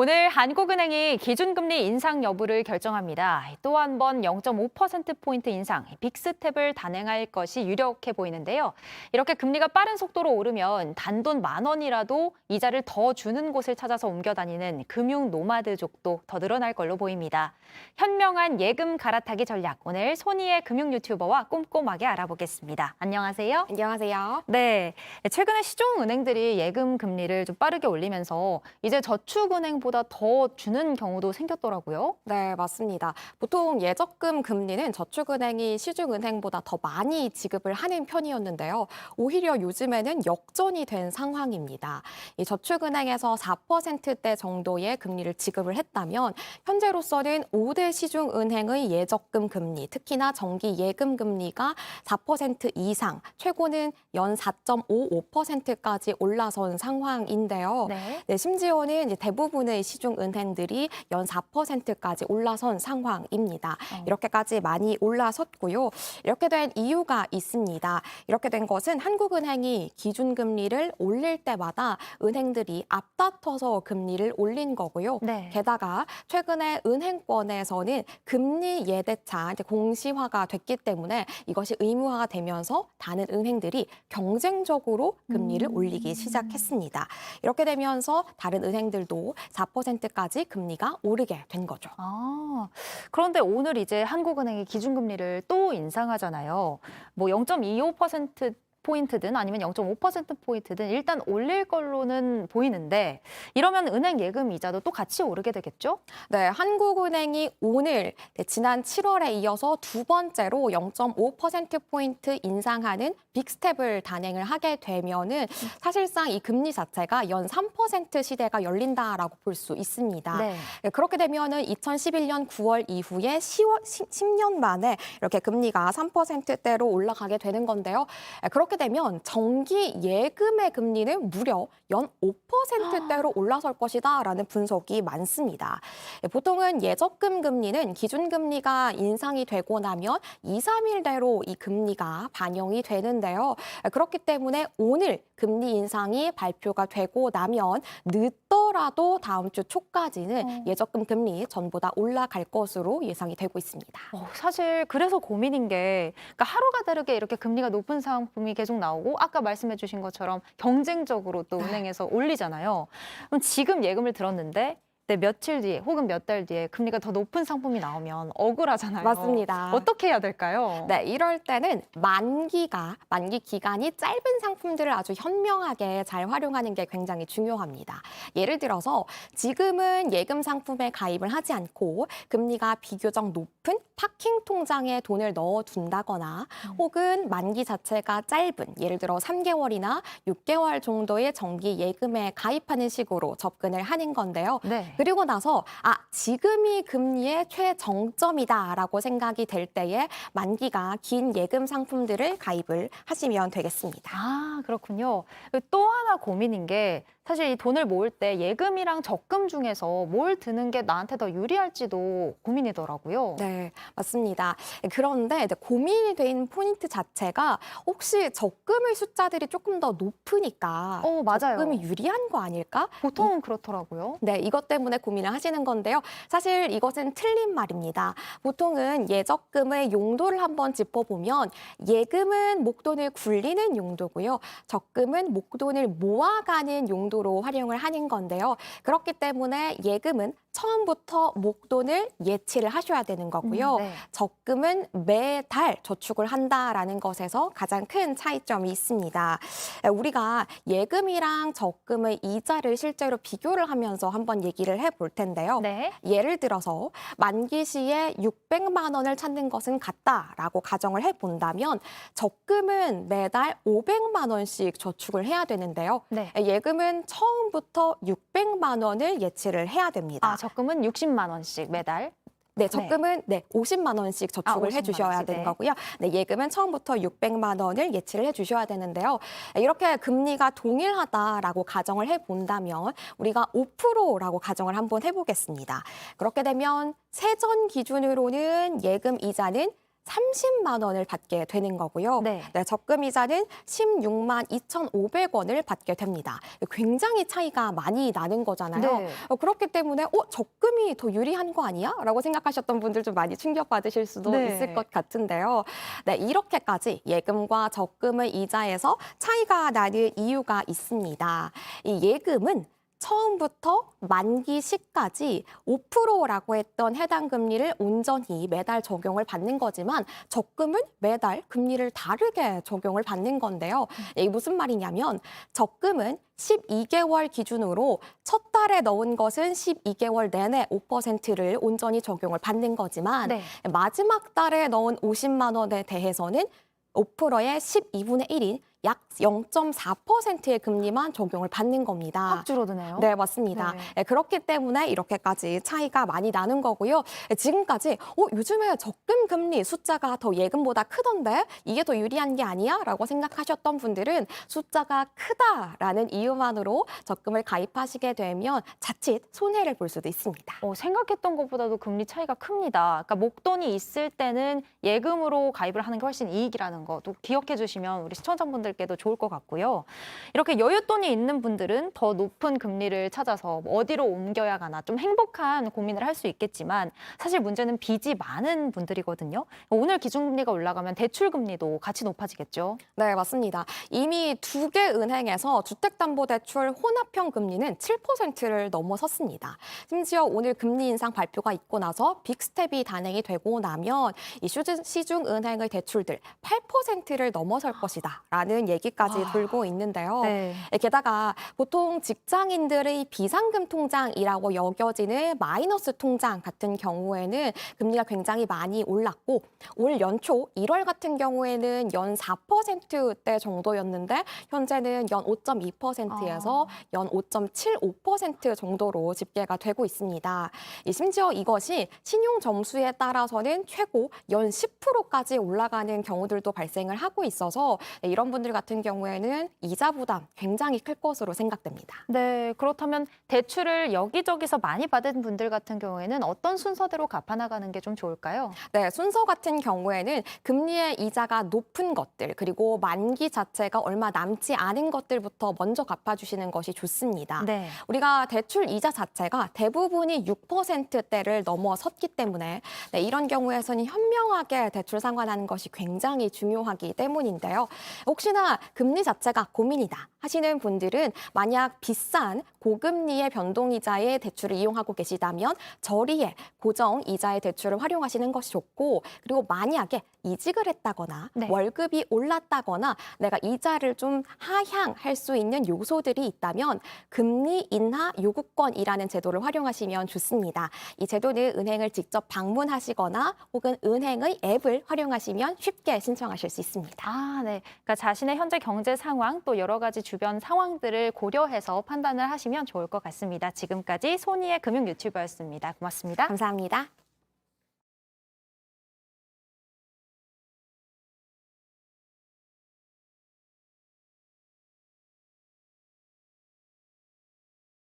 오늘 한국은행이 기준금리 인상 여부를 결정합니다. 또 한 번 0.5%포인트 인상, 빅스텝을 단행할 것이 유력해 보이는데요. 이렇게 금리가 빠른 속도로 오르면 단돈 10,000원이라도 이자를 더 주는 곳을 찾아서 옮겨 다니는 금융 노마드족도 더 늘어날 걸로 보입니다. 현명한 예금 갈아타기 전략, 오늘 손희의 금융 유튜버와 꼼꼼하게 알아보겠습니다. 안녕하세요. 안녕하세요. 네, 최근에 시중은행들이 예금 금리를 좀 빠르게 올리면서 이제 저축은행보다 더 주는 경우도 생겼더라고요. 네, 맞습니다. 보통 예적금 금리는 저축은행이 시중은행보다 더 많이 지급을 하는 편이었는데요. 오히려 요즘에는 역전이 된 상황입니다. 이 저축은행에서 4%대 정도의 금리를 지급을 했다면 현재로서는 5대 시중은행의 예적금 금리, 특히나 정기 예금 금리가 4% 이상, 최고는 연 4.55%까지 올라선 상황인데요. 네. 심지어는 이제 대부분의 시중은행들이 연 4%까지 올라선 상황입니다. 이렇게까지 많이 올라섰고요. 이렇게 된 이유가 있습니다. 이렇게 된 것은 한국은행이 기준금리를 올릴 때마다 은행들이 앞다퉈서 금리를 올린 거고요. 네. 게다가 최근에 은행권에서는 금리 예대차 이제 공시화가 됐기 때문에 이것이 의무화가 되면서 다른 은행들이 경쟁적으로 금리를 올리기 시작했습니다. 이렇게 되면서 다른 은행들도 4%까지 금리가 오르게 된 거죠. 그런데 오늘 이제 한국은행이 기준금리를 또 인상하잖아요. 뭐 0.25%포인트든 아니면 0.5%포인트든 일단 올릴 걸로는 보이는데 이러면 은행 예금 이자도 또 같이 오르게 되겠죠? 네, 한국은행이 오늘 지난 7월에 이어서 두 번째로 0.5%포인트 인상하는 빅스텝을 단행을 하게 되면은 사실상 이 금리 자체가 연 3% 시대가 열린다라고 볼 수 있습니다. 네. 그렇게 되면은 2011년 9월 이후에 10년 만에 이렇게 금리가 3%대로 올라가게 되는 건데요. 그렇게 되면 정기 예금의 금리는 무려 연 5%대로 올라설 것이다라는 분석이 많습니다. 보통은 예적금 금리는 기준금리가 인상이 되고 나면 2, 3일 내로 이 금리가 반영이 되는데요. 그렇기 때문에 오늘 금리 인상이 발표가 되고 나면 늦더라도 다음 주 초까지는 예적금 금리 전부 다 올라갈 것으로 예상이 되고 있습니다. 사실 그래서 고민인 게 그러니까 하루가 다르게 이렇게 금리가 높은 상품이 계속 나오고 아까 말씀해 주신 것처럼 경쟁적으로 또 은행에서 올리잖아요. 그럼 지금 예금을 들었는데 며칠 뒤에 혹은 몇 달 뒤에 금리가 더 높은 상품이 나오면 억울하잖아요. 맞습니다. 어떻게 해야 될까요? 네, 이럴 때는 만기 기간이 짧은 상품들을 아주 현명하게 잘 활용하는 게 굉장히 중요합니다. 예를 들어서 지금은 예금 상품에 가입을 하지 않고 금리가 비교적 높은 파킹 통장에 돈을 넣어둔다거나 혹은 만기 자체가 짧은 예를 들어 3개월이나 6개월 정도의 정기 예금에 가입하는 식으로 접근을 하는 건데요. 네. 그리고 나서 지금이 금리의 최정점이다라고 생각이 될 때에 만기가 긴 예금 상품들을 가입을 하시면 되겠습니다. 그렇군요. 또 하나 고민인 게 사실 이 돈을 모을 때 예금이랑 적금 중에서 뭘 드는 게 나한테 더 유리할지도 고민이더라고요. 네, 맞습니다. 그런데 이제 고민이 된 포인트 자체가 혹시 적금의 숫자들이 조금 더 높으니까 맞아요. 적금이 유리한 거 아닐까? 보통은 그렇더라고요. 네, 이것 때문에 고민을 하시는 건데요. 사실 이것은 틀린 말입니다. 보통은 예적금의 용도를 한번 짚어보면 예금은 목돈을 굴리는 용도고요. 적금은 목돈을 모아가는 용도로 활용을 하는 건데요. 그렇기 때문에 예금은 처음부터 목돈을 예치를 하셔야 되는 거고요. 네. 적금은 매달 저축을 한다라는 것에서 가장 큰 차이점이 있습니다. 우리가 예금이랑 적금의 이자를 실제로 비교를 하면서 한번 얘기를 해볼 텐데요. 네. 예를 들어서 만기 시에 600만 원을 찾는 것은 같다라고 가정을 해본다면 적금은 매달 500만 원씩 저축을 해야 되는데요. 네. 예금은 처음부터 600만 원을 예치를 해야 됩니다. 적금은 60만 원씩 매달. 네, 적금은 50만 원씩 저축을 50만 해주셔야 원씩, 되는 네. 거고요. 네, 예금은 처음부터 600만 원을 예치를 해주셔야 되는데요. 이렇게 금리가 동일하다라고 가정을 해본다면 우리가 5%라고 가정을 한번 해보겠습니다. 그렇게 되면 세전 기준으로는 예금 이자는 30만 원을 받게 되는 거고요. 네. 적금 이자는 16만 2,500원을 받게 됩니다. 굉장히 차이가 많이 나는 거잖아요. 네. 그렇기 때문에 적금이 더 유리한 거 아니야? 라고 생각하셨던 분들 좀 많이 충격받으실 수도 네. 있을 것 같은데요. 네, 이렇게까지 예금과 적금의 이자에서 차이가 나는 이유가 있습니다. 이 예금은 처음부터 만기 시까지 5%라고 했던 해당 금리를 온전히 매달 적용을 받는 거지만 적금은 매달 금리를 다르게 적용을 받는 건데요. 이게 무슨 말이냐면 적금은 12개월 기준으로 첫 달에 넣은 것은 12개월 내내 5%를 온전히 적용을 받는 거지만 네. 마지막 달에 넣은 50만 원에 대해서는 5%의 12분의 1인 약 0.4%의 금리만 적용을 받는 겁니다. 확 줄어드네요. 네, 맞습니다. 네. 그렇기 때문에 이렇게까지 차이가 많이 나는 거고요. 지금까지 요즘에 적금 금리 숫자가 더 예금보다 크던데 이게 더 유리한 게 아니야? 라고 생각하셨던 분들은 숫자가 크다라는 이유만으로 적금을 가입하시게 되면 자칫 손해를 볼 수도 있습니다. 생각했던 것보다도 금리 차이가 큽니다. 그러니까 목돈이 있을 때는 예금으로 가입을 하는 게 훨씬 이익이라는 것도 기억해 주시면 우리 시청자분들께도 좋을 것 같고요. 이렇게 여윳돈이 있는 분들은 더 높은 금리를 찾아서 어디로 옮겨야 가나 좀 행복한 고민을 할 수 있겠지만 사실 문제는 빚이 많은 분들이거든요. 오늘 기준금리가 올라가면 대출금리도 같이 높아지겠죠. 네, 맞습니다. 이미 두 개 은행에서 주택담보대출 혼합형 금리는 7%를 넘어섰습니다. 심지어 오늘 금리 인상 발표가 있고 나서 빅스텝이 단행이 되고 나면 이 시중은행의 대출들 8%를 넘어설 것이다라는 얘기까지 돌고 있는데요. 네. 게다가 보통 직장인들의 비상금 통장이라고 여겨지는 마이너스 통장 같은 경우에는 금리가 굉장히 많이 올랐고 올 연초 1월 같은 경우에는 연 4%대 정도였는데 현재는 연 5.2%에서 연 5.75% 정도로 집계가 되고 있습니다. 심지어 이것이 신용 점수에 따라서는 최고 연 10%까지 올라가는 경우들도 발생을 하고 있어서 이런 분들 같은 경우에는 이자 부담 굉장히 클 것으로 생각됩니다. 네, 그렇다면 대출을 여기저기서 많이 받은 분들 같은 경우에는 어떤 순서대로 갚아나가는 게 좀 좋을까요? 네, 순서 같은 경우에는 금리의 이자가 높은 것들 그리고 만기 자체가 얼마 남지 않은 것들부터 먼저 갚아주시는 것이 좋습니다. 네. 우리가 대출 이자 자체가 대부분이 6%대를 넘어섰기 때문에 이런 경우에서는 현명하게 대출 상환하는 것이 굉장히 중요하기 때문인데요. 혹시나 금리 자체가 고민이다 하시는 분들은 만약 비싼 고금리의 변동이자의 대출을 이용하고 계시다면 저리에 고정이자의 대출을 활용하시는 것이 좋고 그리고 만약에 이직을 했다거나 네. 월급이 올랐다거나 내가 이자를 좀 하향할 수 있는 요소들이 있다면 금리 인하 요구권이라는 제도를 활용하시면 좋습니다. 이 제도는 은행을 직접 방문하시거나 혹은 은행의 앱을 활용하시면 쉽게 신청하실 수 있습니다. 아, 네. 그러니까 자신의 현재 경제 상황 또 여러 가지 주변 상황들을 고려해서 판단을 하시면 좋을 것 같습니다. 지금까지 손희의 금융 유튜버였습니다. 고맙습니다. 감사합니다.